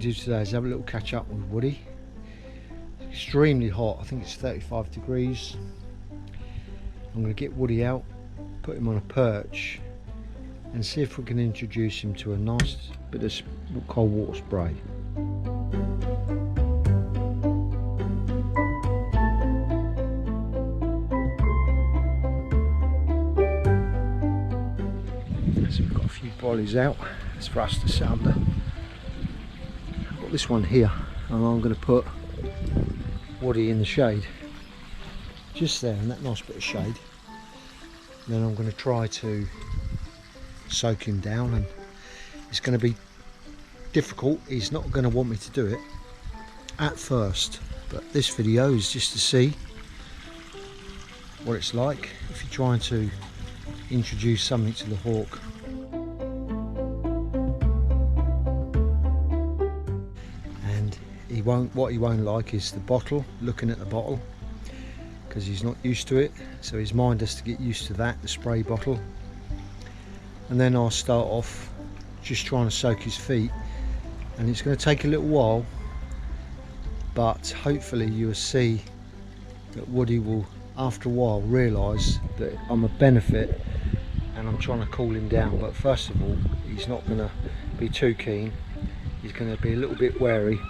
do today is have a little catch up with Woody. It's extremely hot, I think it's 35 degrees. I'm going to get Woody out, put him on a perch and see if we can introduce him to a nice bit of cold water spray. So we've got a few brollies out. It's for us to set under. I've got this one here and I'm going to put Woody in the shade. Just there in that nice bit of shade. And then I'm going to try to soak him down, and it's going to be difficult. He's not going to want me to do it at first, but this video is just to see what it's like if you're trying to introduce something to the hawk. And what he won't like is the bottle, looking at the bottle, because he's not used to it, so his mind has to get used to that, the spray bottle. And then I'll start off just trying to soak his feet, and it's going to take a little while, but hopefully you will see that Woody will after a while realise that I'm a benefit and I'm trying to cool him down. But first of all, he's not going to be too keen, he's going to be a little bit wary,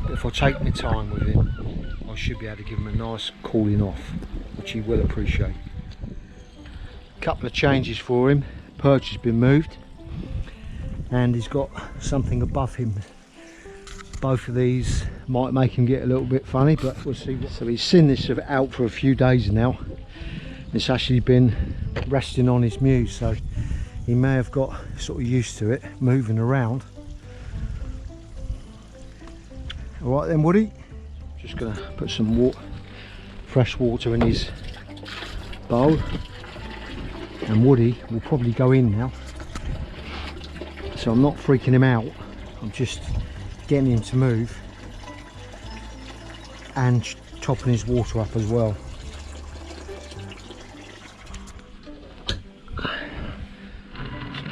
but if I take my time with him I should be able to give him a nice cooling off, which he will appreciate. Couple of changes for him. Perch has been moved and he's got something above him. Both of these might make him get a little bit funny, but we'll see. So he's seen this out for a few days now. It's actually been resting on his mews, so he may have got sort of used to it moving around. All right then, Woody, just gonna put some water, fresh water in his bowl. And Woody will probably go in now, so I'm not freaking him out, I'm just getting him to move and topping his water up as well.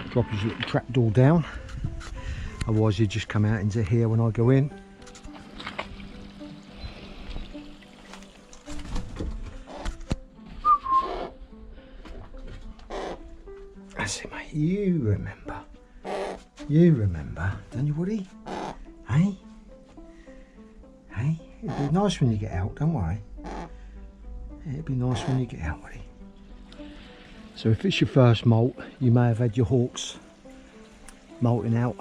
Drop his little trap door down, otherwise he'd just come out into here when I go in. That's it, mate. You remember, don't you, Woody? Hey? Hey? It'll be nice when you get out, don't worry. It'll be nice when you get out, Woody. So if it's your first molt, you may have had your hawks molting out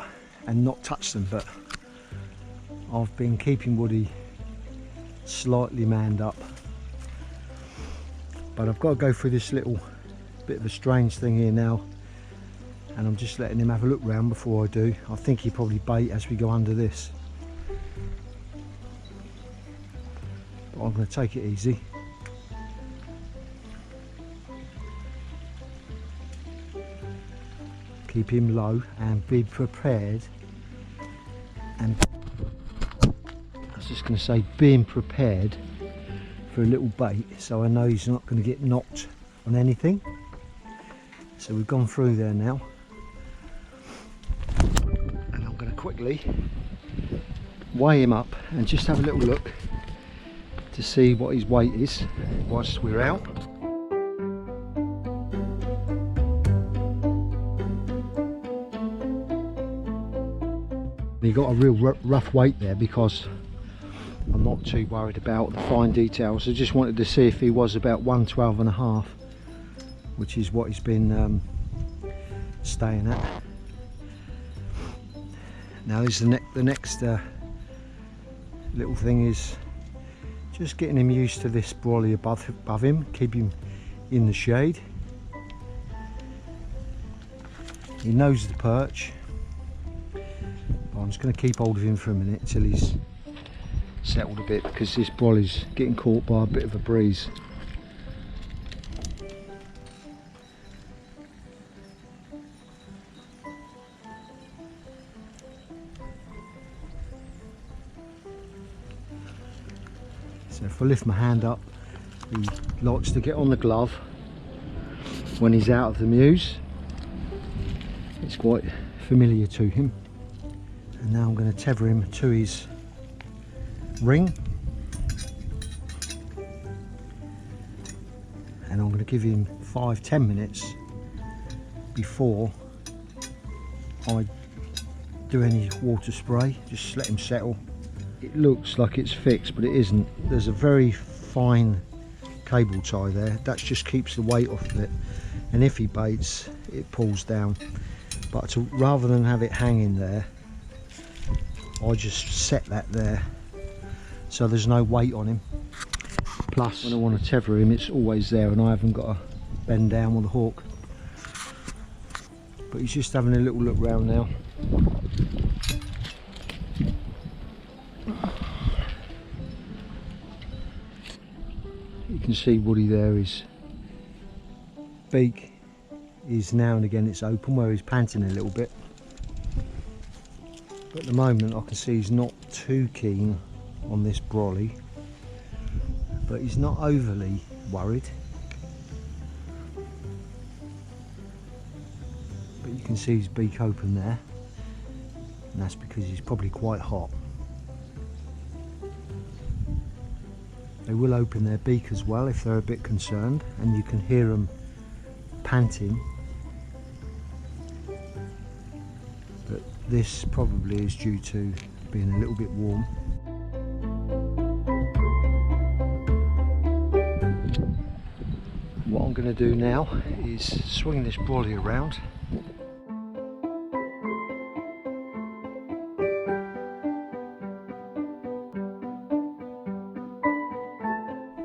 and not touched them, but I've been keeping Woody slightly manned up. But I've got to go through this little bit of a strange thing here now, and I'm just letting him have a look round before I do. I think he'll probably bait as we go under this, but I'm going to take it easy. Keep him low and be prepared, and I was just going to say being prepared for a little bait, so I know he's not going to get knocked on anything. So we've gone through there now, and I'm going to quickly weigh him up and just have a little look to see what his weight is whilst we're out. He got a real rough weight there because I'm not too worried about the fine details. I just wanted to see if he was about 112.5, which is what he's been staying at. Now this is the next little thing is just getting him used to this brolly above him, keep him in the shade. He knows the perch. I'm just going to keep hold of him for a minute until he's settled a bit, because this brolly's getting caught by a bit of a breeze. So if I lift my hand up, he likes to get on the glove when he's out of the mews. It's quite familiar to him. And now I'm going to tether him to his ring, and I'm going to give him 5-10 minutes before I do any water spray. Just let him settle. It looks like it's fixed, but it isn't. There's a very fine cable tie there. That just keeps the weight off of it, and if he baits, it pulls down. But rather than have it hanging there, I just set that there so there's no weight on him. Plus, when I want to tether him, it's always there and I haven't got to bend down with the hook. But he's just having a little look round now. You can see Woody there, his beak is now and again it's open where he's panting a little bit. But at the moment I can see he's not too keen on this brolly, but he's not overly worried. But you can see his beak open there, and that's because he's probably quite hot. They will open their beak as well if they're a bit concerned, and you can hear them panting. But this probably is due to being a little bit warm. What I'm going to do now is swing this brolly around.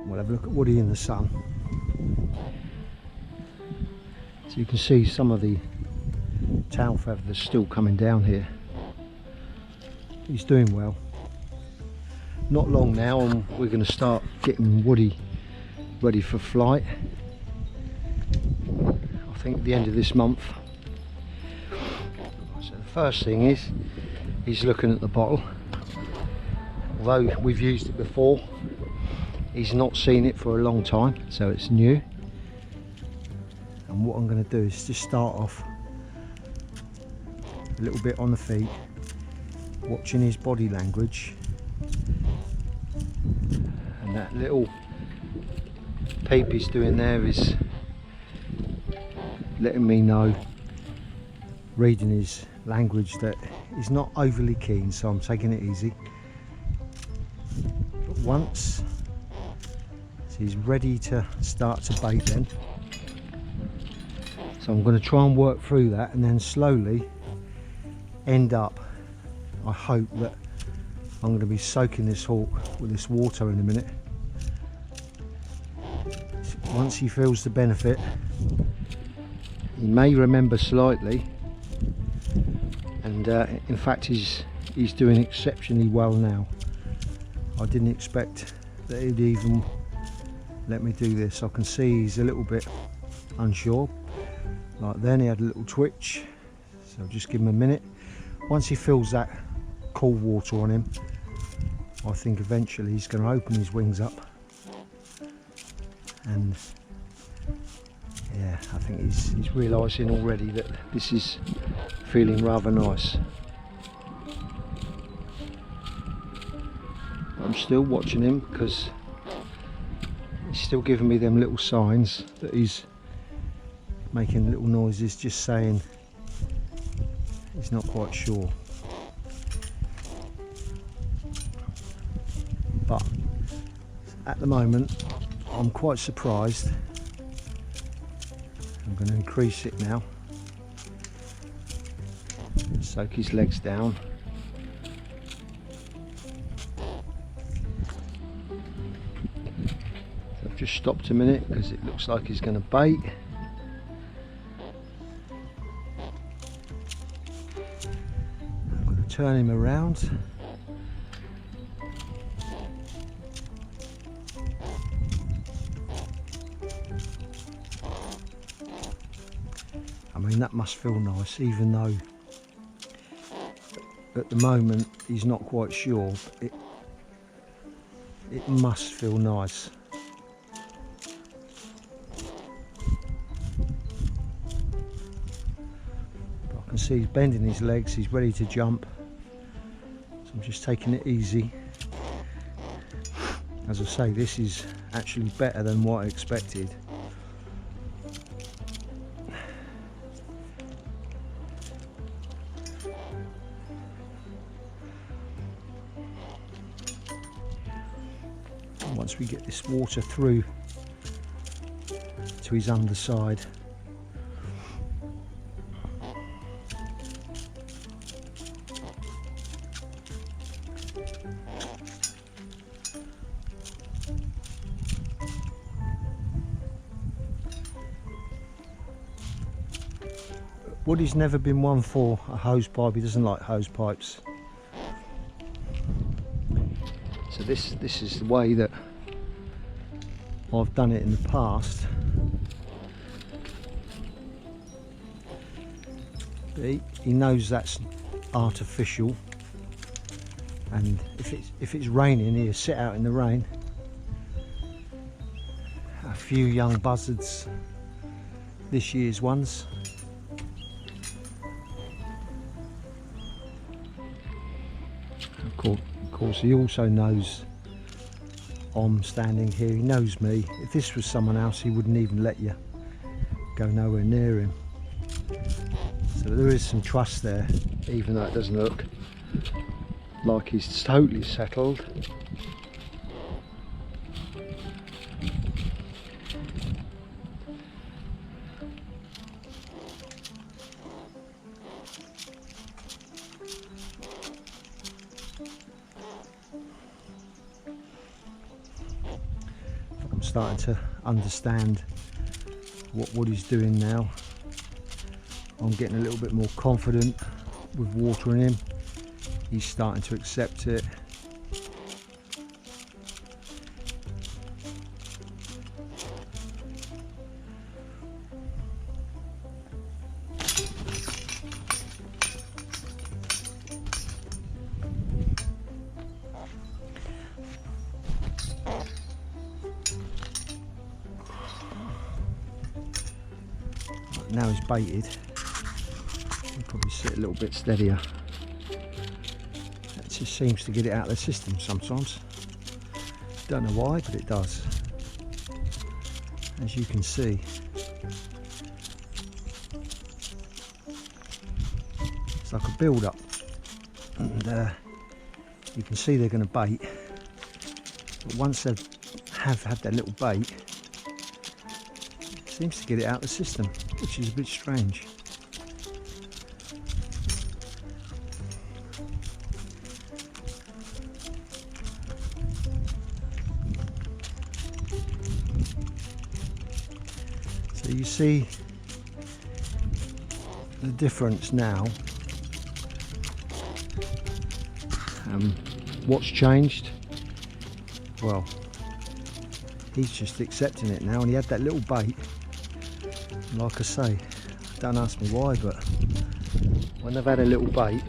We'll have a look at Woody in the sun. So you can see some of the tail feathers still coming down here. He's doing well. Not long now and we're going to start getting Woody ready for flight. I think at the end of this month. So the first thing is he's looking at the bottle. Although we've used it before, he's not seen it for a long time, so it's new. And what I'm going to do is just start off a little bit on the feet, watching his body language, and that little peep he's doing there is letting me know, reading his language, that he's not overly keen, so I'm taking it easy. But once he's ready to start to bait then, so I'm going to try and work through that and then slowly end up, I hope that I'm going to be soaking this hawk with this water in a minute. Once he feels the benefit, he may remember slightly, and in fact he's doing exceptionally well now. I didn't expect that he'd even let me do this. I can see he's a little bit unsure. Like then he had a little twitch, so just give him a minute. Once he feels that cool water on him, I think eventually he's going to open his wings up, and yeah, I think he's realising already that this is feeling rather nice. I'm still watching him because he's still giving me them little signs that he's making little noises, just saying he's not quite sure. But at the moment I'm quite surprised. I'm going to increase it now, soak his legs down. So I've just stopped a minute because it looks like he's going to bait. I'm going to turn him around. I mean, that must feel nice, even though at the moment he's not quite sure. It must feel nice. But I can see he's bending his legs, he's ready to jump. So I'm just taking it easy. As I say, this is actually better than what I expected. And once we get this water through to his underside, Woody's never been one for a hose pipe. He doesn't like hose pipes. So this is the way that I've done it in the past. He knows that's artificial, and if it's raining, he'll sit out in the rain. A few young buzzards, this year's ones. Of course, he also knows I'm standing here. He knows me. If this was someone else, he wouldn't even let you go nowhere near him. So there is some trust there, even though it doesn't look like he's totally settled. I'm starting to understand what he's doing now. I'm getting a little bit more confident with watering him. He's starting to accept it. Now he's baited, he'll probably sit a little bit steadier. That just seems to get it out of the system sometimes. Don't know why, but it does. As you can see, it's like a build up, and you can see they're going to bait, but once they have had their little bait, it seems to get it out of the system, which is a bit strange. So you see the difference now. What's changed? Well, he's just accepting it now, and he had that little bait. Like I say, don't ask me why, but when they've had a little bait,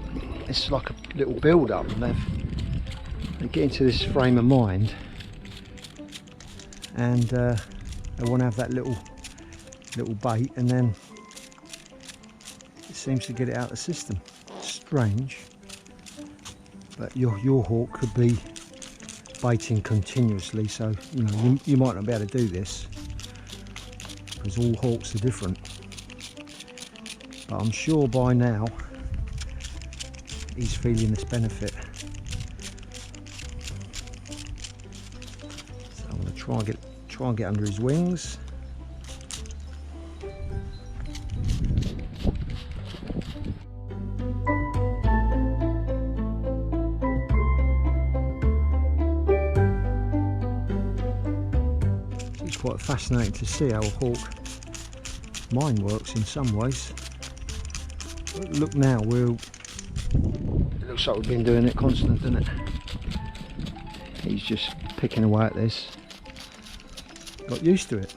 it's like a little build up, and they get into this frame of mind, and they want to have that little bait, and then it seems to get it out of the system. Strange, but your hawk could be baiting continuously, so you might not be able to do this, because all hawks are different. But I'm sure by now he's feeling this benefit. So I'm going to try and get under his wings. It's quite fascinating to see how a hawk mind works in some ways. Look now, it looks like we've been doing it constant, doesn't it? He's just picking away at this. Got used to it.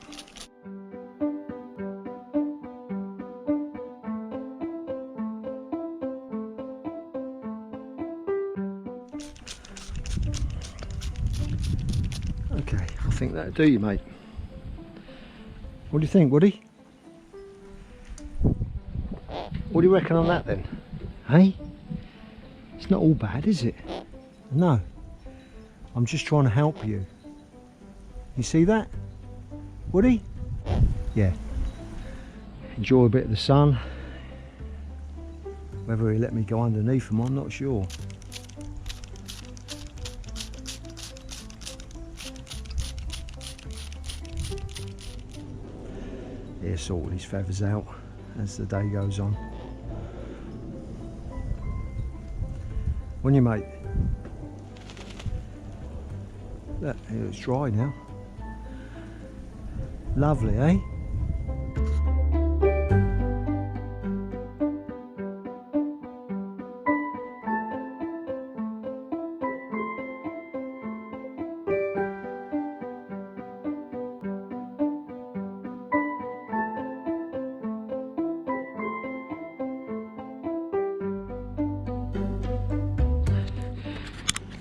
Okay, I think that'll do you, mate. What do you think, Woody? What do you reckon on that then? Hey? It's not all bad, is it? No. I'm just trying to help you. You see that? Woody? Yeah. Enjoy a bit of the sun. Whether he'll let me go underneath him, I'm not sure. He'll sort his feathers out as the day goes on. Wouldn't you, mate? Look, it's dry now. Lovely, eh?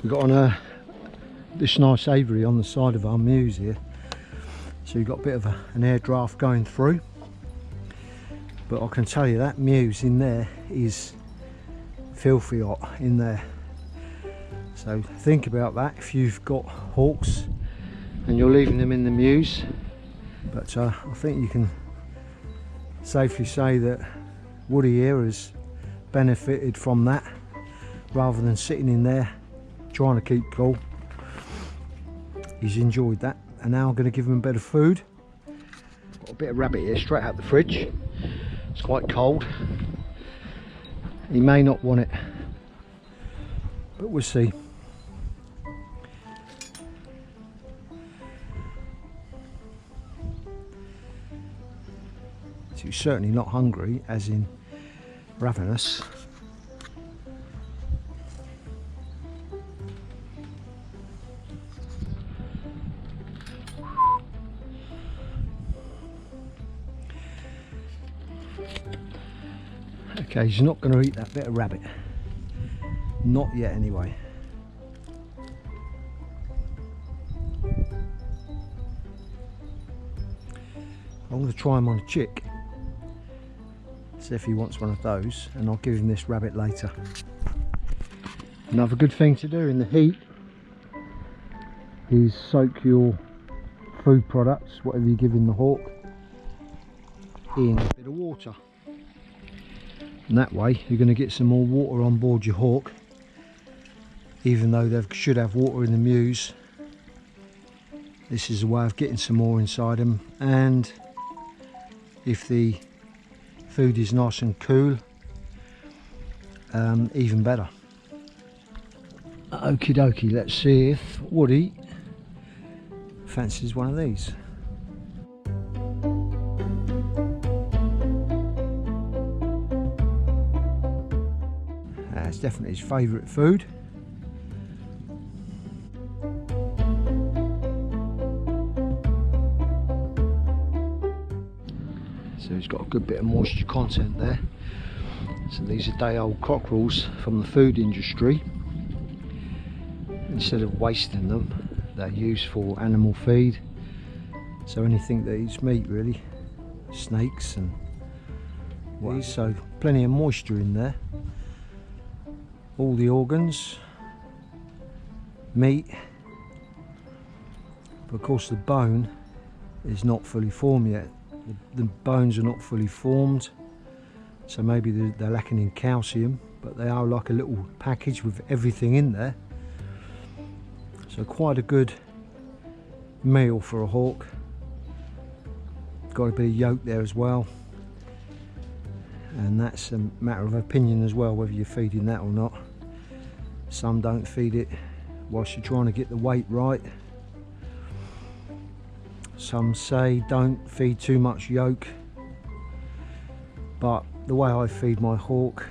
We've got on this nice aviary on the side of our mews here, so you've got a bit of an air draft going through, but I can tell you that mews in there is filthy hot in there. So think about that if you've got hawks and you're leaving them in the mews. But I think you can safely say that Woody here has benefited from that, rather than sitting in there trying to keep cool. He's enjoyed that, and now I'm going to give him a bit of food. Got a bit of rabbit here straight out the fridge. It's quite cold. He may not want it, but we'll see. So he's certainly not hungry, as in ravenous. Okay, he's not going to eat that bit of rabbit. Not yet, anyway. I'm going to try him on a chick. See if he wants one of those, and I'll give him this rabbit later. Another good thing to do in the heat is soak your food products, whatever you're giving the hawk, in a bit of water. And that way you're going to get some more water on board your hawk, even though they should have water in the mews. This is a way of getting some more inside them, and if the food is nice and cool, even better. Okie dokie, let's see if Woody fancies one of these. That's definitely his favourite food. So he's got a good bit of moisture content there. So these are day-old cockerels from the food industry. Instead of wasting them, they're used for animal feed. So anything that eats meat, really, snakes and these. So plenty of moisture in there. All the organs, meat, but of course the bone is not fully formed yet. The bones are not fully formed, so maybe they're lacking in calcium, but they are like a little package with everything in there. So quite a good meal for a hawk. Got a bit of yolk there as well, and that's a matter of opinion as well, whether you're feeding that or not. Some don't feed it whilst you're trying to get the weight right. Some say don't feed too much yolk, but the way I feed my hawk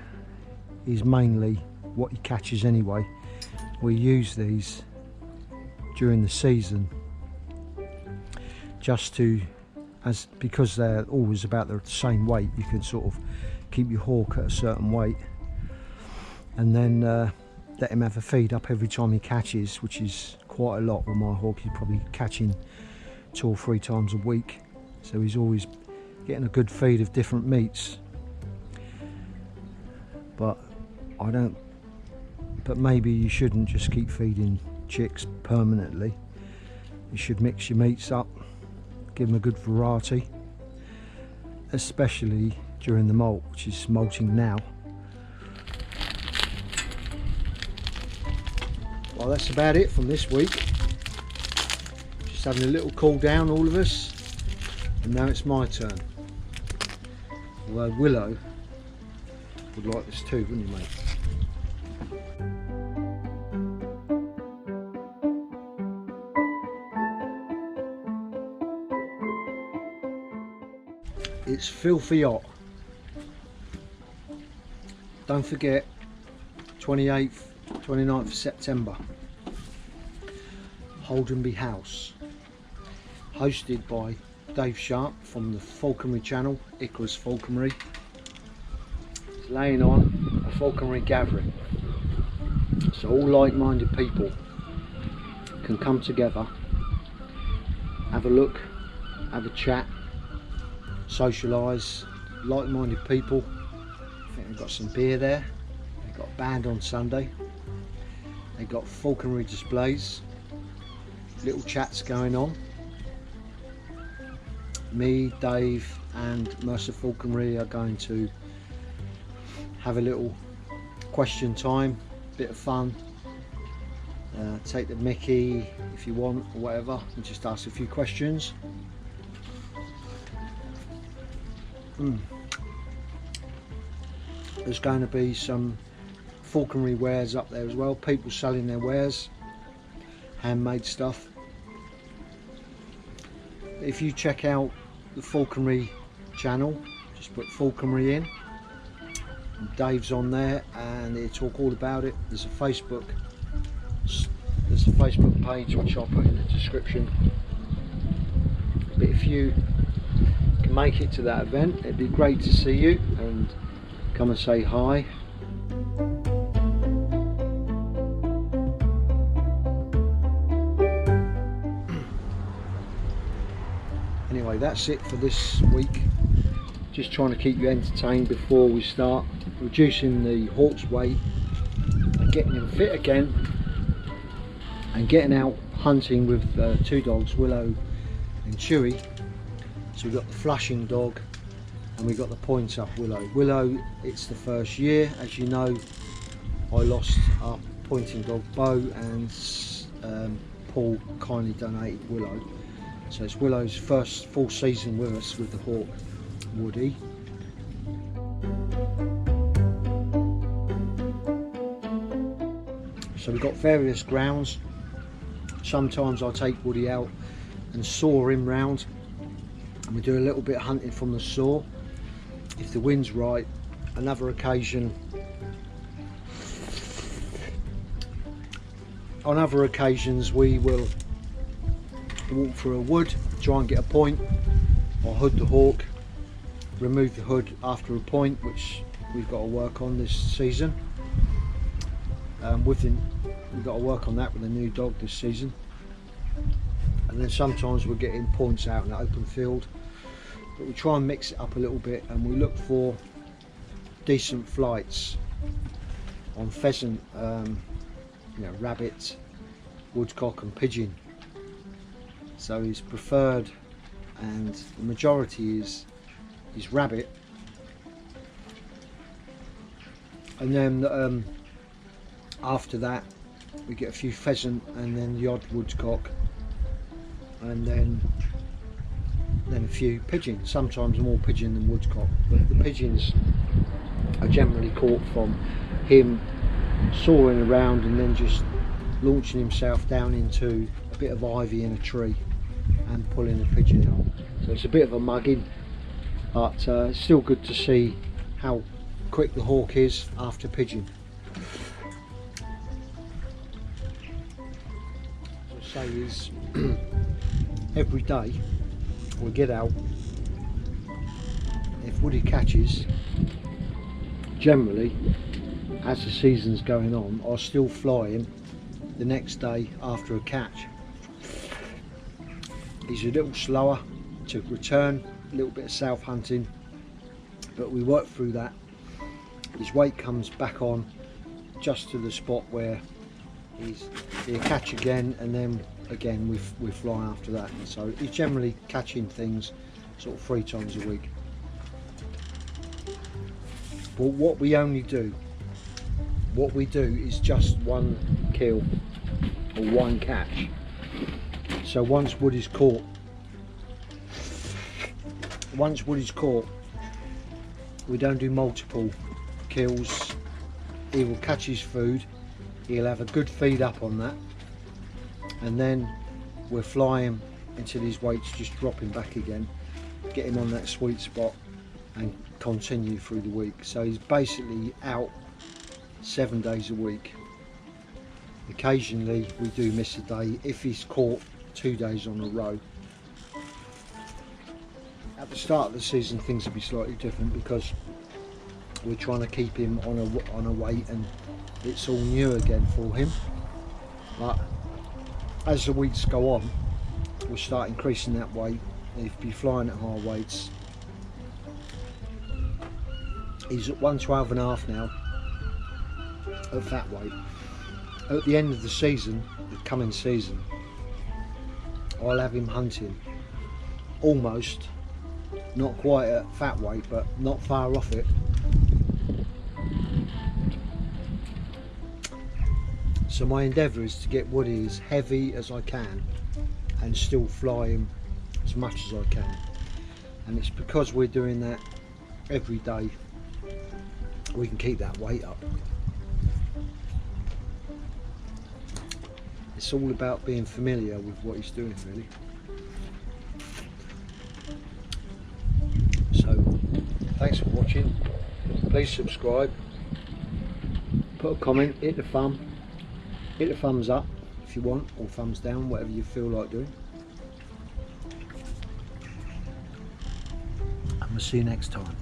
is mainly what he catches anyway. We use these during the season just to, because they're always about the same weight, you can sort of keep your hawk at a certain weight, and then let him have a feed up every time he catches, which is quite a lot. With my hawk, he's probably catching 2 or 3 times a week, so he's always getting a good feed of different meats. But I don't but maybe you shouldn't just keep feeding chicks permanently. You should mix your meats up, give them a good variety, especially during the molt, which is molting now. Well, that's about it from this week. Just having a little cool down, all of us, and now it's my turn. Although Willow would like this too, wouldn't you, mate? It's filthy hot. Don't forget, 28th, 29th of September, Holdenby House, hosted by Dave Sharp from the Falconry channel, Icarus Falconry. It's laying on a falconry gathering, so all like-minded people can come together, have a look, have a chat, socialise. Like-minded people. I think they've got some beer there. They've got a band on Sunday. They've got falconry displays, little chats going on. Me, Dave and Mercer Falconry are going to have a little question time, bit of fun, take the mickey if you want or whatever, and just ask a few questions. There's going to be some falconry wares up there as well, people selling their wares, handmade stuff. If you check out the Falconry channel, just put Falconry in, Dave's on there and he'll talk all about it. There's a Facebook page which I'll put in the description. But if you can make it to that event, it'd be great to see you and come and say hi. Anyway, that's it for this week. Just trying to keep you entertained before we start reducing the hawk's weight and getting him fit again and getting out hunting with two dogs, Willow and Chewy. So we've got the flushing dog and we've got the point up Willow. Willow, it's the first year. As you know, I lost our pointing dog Bo, and Paul kindly donated Willow. So it's Willow's first full season with us with the hawk, Woody. So we've got various grounds. Sometimes I take Woody out and saw him round, and we do a little bit of hunting from the saw if the wind's right. Another occasion, on other occasions we will walk through a wood, try and get a point, or hood the hawk, remove the hood after a point, which we've got to work on this season. We've got to work on that with a new dog this season. And then sometimes we're getting points out in the open field, but we try and mix it up a little bit, and we look for decent flights on pheasant, rabbit, woodcock and pigeon. So his preferred, and the majority is rabbit, and then after that we get a few pheasant and then the odd woodcock, and then a few pigeon, sometimes more pigeon than woodcock, but the pigeons are generally caught from him soaring around and then just launching himself down into a bit of ivy in a tree and pulling a pigeon out. So it's a bit of a mugging, but it's still good to see how quick the hawk is after pigeon. As I say, is every day we get out. If Woody catches, generally as the season's going on, I'll still fly him the next day after a catch. He's a little slower to return, a little bit of south hunting, but we work through that. His weight comes back on just to the spot where he'll catch again, and then again we fly after that. And so he's generally catching things sort of 3 times a week. But what we do is just one kill or one catch. So once wood is caught, we don't do multiple kills. He will catch his food, he'll have a good feed up on that, and then we'll fly him until his weight's just dropping back again, get him on that sweet spot and continue through the week. So he's basically out 7 days a week. Occasionally we do miss a day if he's caught 2 days on a row. At the start of the season things will be slightly different because we're trying to keep him on a weight and it's all new again for him. But as the weeks go on, we'll start increasing that weight. He'll be flying at higher weights. He's at 112.5 now at that weight. At the end of the season, the coming season, I'll have him hunting almost, not quite at fat weight, but not far off it. So my endeavour is to get Woody as heavy as I can and still fly him as much as I can. And it's because we're doing that every day we can keep that weight up. It's all about being familiar with what he's doing, really. So thanks for watching. Please subscribe, put a comment, hit the thumbs up if you want, or thumbs down, whatever you feel like doing. And we'll see you next time.